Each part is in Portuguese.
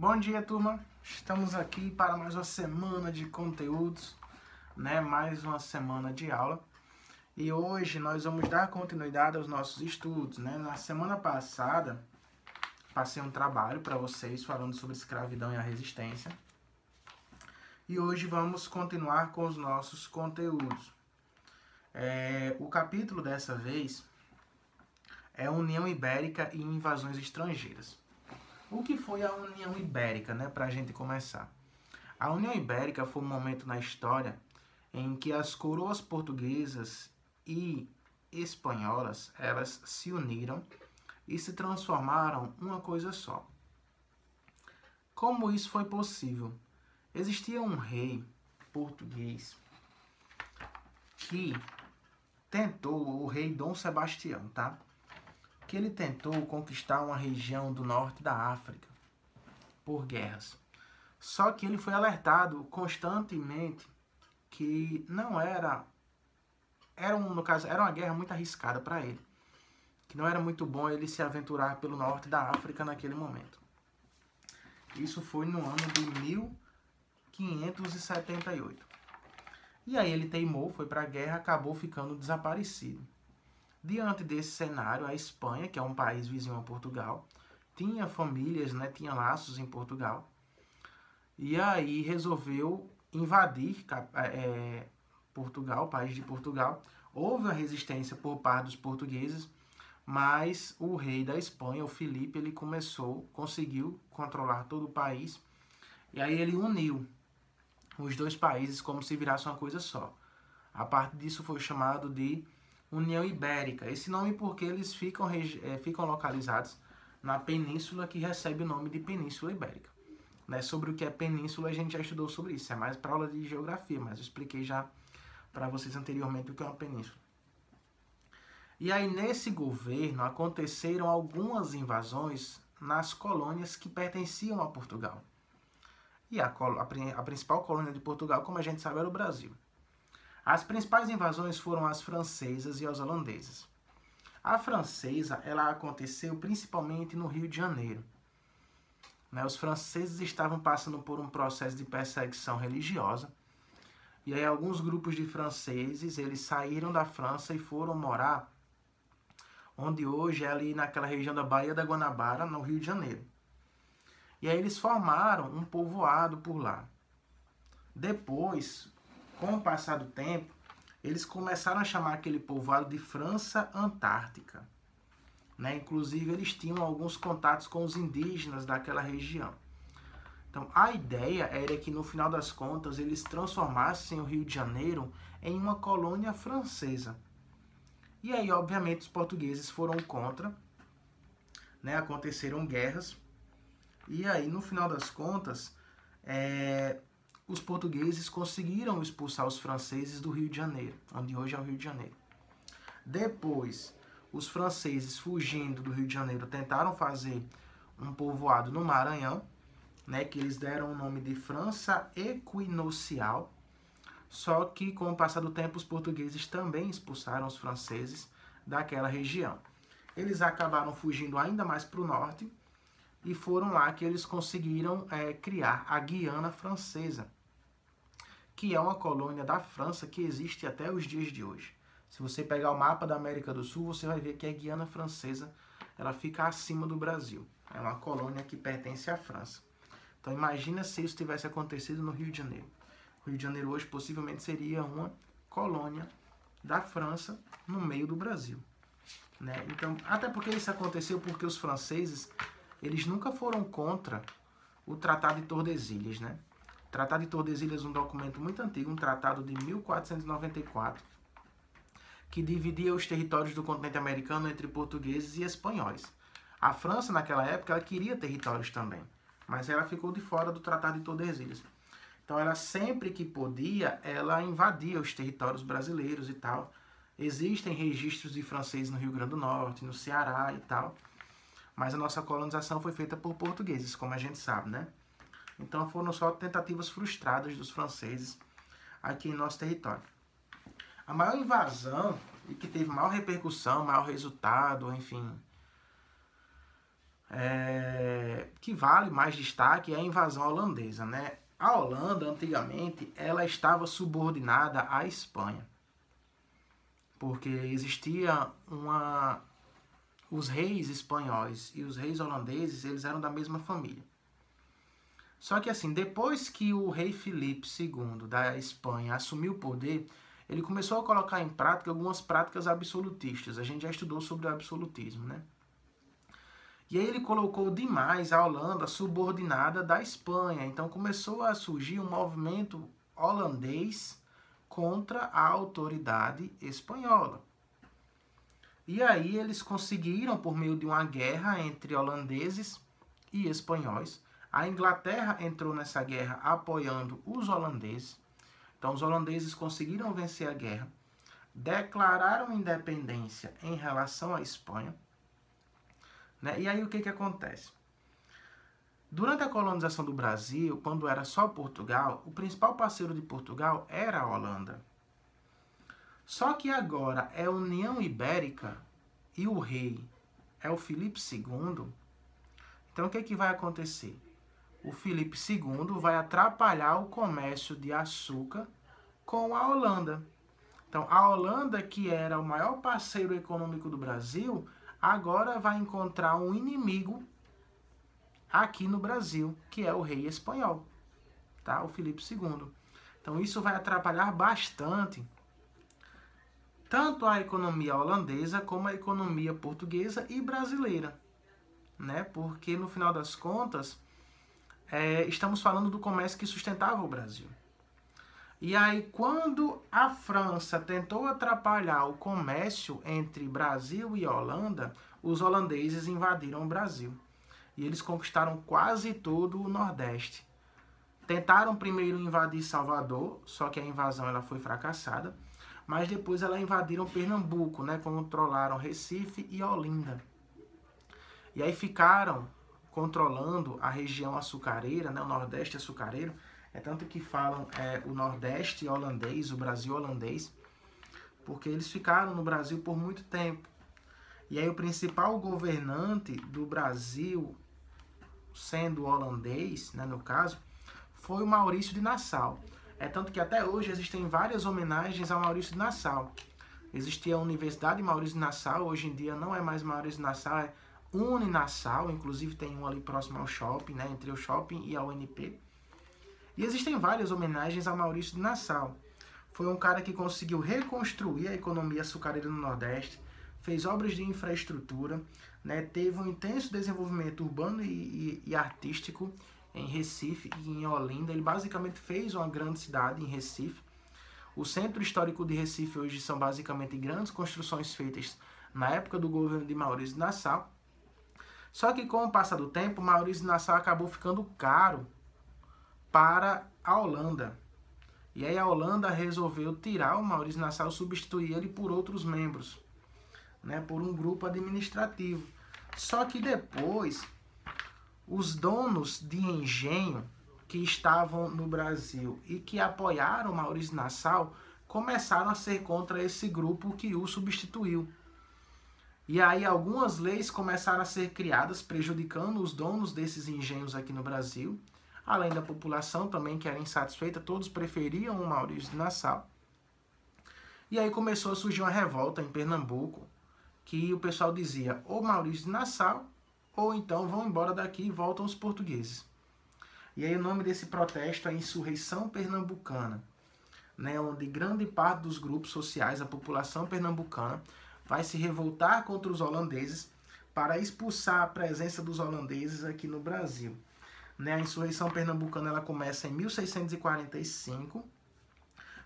Bom dia, turma. Estamos aqui para mais uma semana de conteúdos, né? Mais uma semana de aula. E hoje nós vamos dar continuidade aos nossos estudos, né? Na semana passada, passei um trabalho para vocês falando sobre escravidão e a resistência. E hoje vamos continuar com os nossos conteúdos. O capítulo dessa vez é União Ibérica e invasões estrangeiras. O que foi a União Ibérica, né, para a gente começar? A União Ibérica foi um momento na história em que as coroas portuguesas e espanholas, elas se uniram e se transformaram uma coisa só. Como isso foi possível? Existia um rei português que tentou, o rei Dom Sebastião, tá? Que ele tentou conquistar uma região do norte da África por guerras. Só que ele foi alertado constantemente que não era no caso, era uma guerra muito arriscada para ele. Que não era muito bom ele se aventurar pelo norte da África naquele momento. Isso foi no ano de 1578. E aí ele teimou, foi para a guerra, acabou ficando desaparecido. Diante desse cenário, a Espanha, que é um país vizinho a Portugal, tinha famílias, né, tinha laços em Portugal, e aí resolveu invadir Portugal, o país de Portugal. Houve uma resistência por parte dos portugueses, mas o rei da Espanha, o Filipe, ele conseguiu controlar todo o país, e aí ele uniu os dois países como se virasse uma coisa só. A partir disso foi chamado de União Ibérica. Esse nome porque eles ficam localizados na península que recebe o nome de Península Ibérica. Né? Sobre o que é península a gente já estudou sobre isso, é mais para aula de geografia, mas eu expliquei já para vocês anteriormente o que é uma península. E aí nesse governo aconteceram algumas invasões nas colônias que pertenciam a Portugal. E a principal colônia de Portugal, como a gente sabe, era o Brasil. As principais invasões foram as francesas e as holandesas. A francesa, ela aconteceu principalmente no Rio de Janeiro. Os franceses estavam passando por um processo de perseguição religiosa. E aí alguns grupos de franceses, eles saíram da França e foram morar onde hoje é ali naquela região da Baía da Guanabara, no Rio de Janeiro. E aí eles formaram um povoado por lá. Depois, com o passar do tempo, eles começaram a chamar aquele povoado de França Antártica. Inclusive, eles tinham alguns contatos com os indígenas daquela região. Então, a ideia era que, no final das contas, eles transformassem o Rio de Janeiro em uma colônia francesa. E aí, obviamente, os portugueses foram contra, aconteceram guerras. E aí, no final das contas, os portugueses conseguiram expulsar os franceses do Rio de Janeiro, onde hoje é o Rio de Janeiro. Depois, os franceses, fugindo do Rio de Janeiro, tentaram fazer um povoado no Maranhão, que eles deram o nome de França Equinocial. Só que, com o passar do tempo, os portugueses também expulsaram os franceses daquela região. Eles acabaram fugindo ainda mais para o norte e foram lá que eles conseguiram criar a Guiana Francesa, que é uma colônia da França que existe até os dias de hoje. Se você pegar o mapa da América do Sul, você vai ver que a Guiana Francesa, ela fica acima do Brasil. É uma colônia que pertence à França. Então imagina se isso tivesse acontecido no Rio de Janeiro. O Rio de Janeiro hoje possivelmente seria uma colônia da França no meio do Brasil. Então, até porque isso aconteceu porque os franceses, eles nunca foram contra o Tratado de Tordesilhas, O Tratado de Tordesilhas é um documento muito antigo, um tratado de 1494, que dividia os territórios do continente americano entre portugueses e espanhóis. A França, naquela época, ela queria territórios também, mas ela ficou de fora do Tratado de Tordesilhas. Então, ela sempre que podia, ela invadia os territórios brasileiros e tal. Existem registros de franceses no Rio Grande do Norte, no Ceará e tal, mas a nossa colonização foi feita por portugueses, como a gente sabe, Então foram só tentativas frustradas dos franceses aqui em nosso território. A maior invasão, e que teve maior repercussão, maior resultado, enfim, que vale mais destaque é a invasão holandesa, né? A Holanda, antigamente, ela estava subordinada à Espanha, porque existia os reis espanhóis e os reis holandeses, eles eram da mesma família. Só que assim, depois que o rei Filipe II da Espanha assumiu o poder, ele começou a colocar em prática algumas práticas absolutistas. A gente já estudou sobre o absolutismo, né? E aí ele colocou demais a Holanda subordinada da Espanha. Então começou a surgir um movimento holandês contra a autoridade espanhola. E aí eles conseguiram, por meio de uma guerra entre holandeses e espanhóis, a Inglaterra entrou nessa guerra apoiando os holandeses. Então os holandeses conseguiram vencer a guerra, declararam independência em relação à Espanha, né? E aí o que acontece? Durante a colonização do Brasil, quando era só Portugal, o principal parceiro de Portugal era a Holanda. Só que agora é a União Ibérica e o rei é o Filipe II. Então o que vai acontecer? O Filipe II vai atrapalhar o comércio de açúcar com a Holanda. Então a Holanda, que era o maior parceiro econômico do Brasil, agora vai encontrar um inimigo aqui no Brasil, que é o rei espanhol, tá? O Filipe II. Então isso vai atrapalhar bastante tanto a economia holandesa como a economia portuguesa e brasileira, né? Porque no final das contas estamos falando do comércio que sustentava o Brasil. E aí, quando a França tentou atrapalhar o comércio entre Brasil e Holanda, os holandeses invadiram o Brasil. E eles conquistaram quase todo o Nordeste. Tentaram primeiro invadir Salvador, só que a invasão ela foi fracassada. Mas depois elas invadiram Pernambuco, né? Controlaram Recife e Olinda. E aí ficaram controlando a região açucareira, né? O Nordeste açucareiro. É tanto que falam o Nordeste holandês, o Brasil holandês, porque eles ficaram no Brasil por muito tempo. E aí o principal governante do Brasil, sendo holandês, né, no caso, foi o Maurício de Nassau. É tanto que até hoje existem várias homenagens a Maurício de Nassau. Existia a Universidade Maurício de Nassau, hoje em dia não é mais Maurício de Nassau, é Uninassau, inclusive tem um ali próximo ao shopping, né, entre o shopping e a UNP. E existem várias homenagens a Maurício de Nassau. Foi um cara que conseguiu reconstruir a economia açucareira no Nordeste, fez obras de infraestrutura, né, teve um intenso desenvolvimento urbano e artístico em Recife e em Olinda. Ele basicamente fez uma grande cidade em Recife. O centro histórico de Recife hoje são basicamente grandes construções feitas na época do governo de Maurício de Nassau. Só que com o passar do tempo, Maurício de Nassau acabou ficando caro para a Holanda. E aí a Holanda resolveu tirar o Maurício de Nassau e substituir ele por outros membros, né, por um grupo administrativo. Só que depois, os donos de engenho que estavam no Brasil e que apoiaram Maurício de Nassau começaram a ser contra esse grupo que o substituiu. E aí algumas leis começaram a ser criadas prejudicando os donos desses engenhos aqui no Brasil, além da população também que era insatisfeita, todos preferiam o Maurício de Nassau. E aí começou a surgir uma revolta em Pernambuco, que o pessoal dizia ou Maurício de Nassau, ou então vão embora daqui e voltam os portugueses. E aí o nome desse protesto é Insurreição Pernambucana, né, onde grande parte dos grupos sociais, a população pernambucana, vai se revoltar contra os holandeses para expulsar a presença dos holandeses aqui no Brasil. Né, a insurreição pernambucana ela começa em 1645,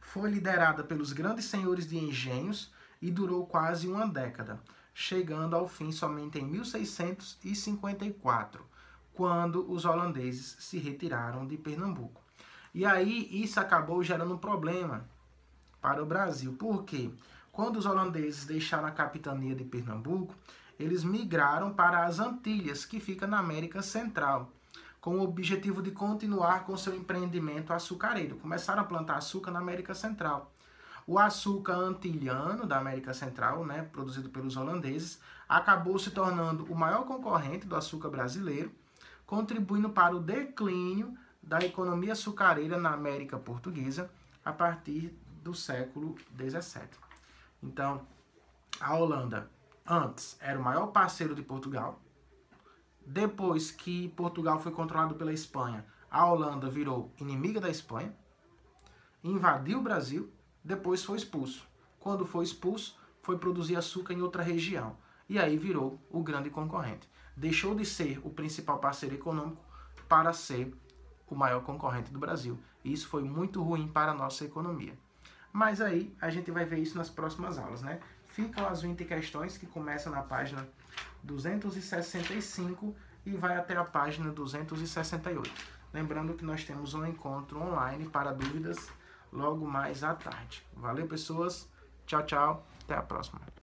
foi liderada pelos grandes senhores de engenhos e durou quase uma década, chegando ao fim somente em 1654, quando os holandeses se retiraram de Pernambuco. E aí isso acabou gerando um problema para o Brasil. Por quê? Quando os holandeses deixaram a capitania de Pernambuco, eles migraram para as Antilhas, que fica na América Central, com o objetivo de continuar com seu empreendimento açucareiro. Começaram a plantar açúcar na América Central. O açúcar antilhano da América Central, né, produzido pelos holandeses, acabou se tornando o maior concorrente do açúcar brasileiro, contribuindo para o declínio da economia açucareira na América Portuguesa a partir do século XVII. Então, a Holanda antes era o maior parceiro de Portugal. Depois que Portugal foi controlado pela Espanha, a Holanda virou inimiga da Espanha, invadiu o Brasil, depois foi expulso. Quando foi expulso, foi produzir açúcar em outra região. E aí virou o grande concorrente. Deixou de ser o principal parceiro econômico para ser o maior concorrente do Brasil. E isso foi muito ruim para a nossa economia. Mas aí a gente vai ver isso nas próximas aulas, né? Ficam as 20 questões que começam na página 265 e vai até a página 268. Lembrando que nós temos um encontro online para dúvidas logo mais à tarde. Valeu, pessoas. Tchau, tchau. Até a próxima.